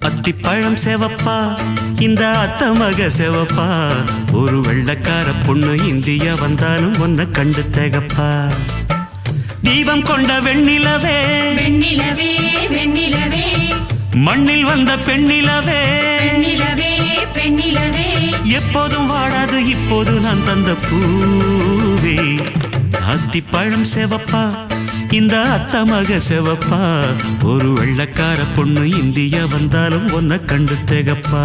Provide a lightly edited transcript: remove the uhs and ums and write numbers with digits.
அத்திப்பழம் செவப்பா இந்த அத்த மக செவப்பா ஒரு வெள்ளக்கார பொண்ணு இந்தியா வந்தாலும் ஒன்ன கண்டு திகப்பா தீபம் கொண்ட வெண்ணிலவே வெண்ணிலவே வெண்ணிலவே மண்ணில் வந்த பெண்ணிலவே பெண்ணிலவே பெண்ணிலவே எப்போதும் வாடாது இப்போது நான் தந்த பூவே அத்திப்பழம் செவப்பா இந்த அத்த மக செவப்பா ஒரு வெள்ளக்கார பொண்ணு இந்தியா வந்தாலும் ஒன்ன கண்டு திகப்பா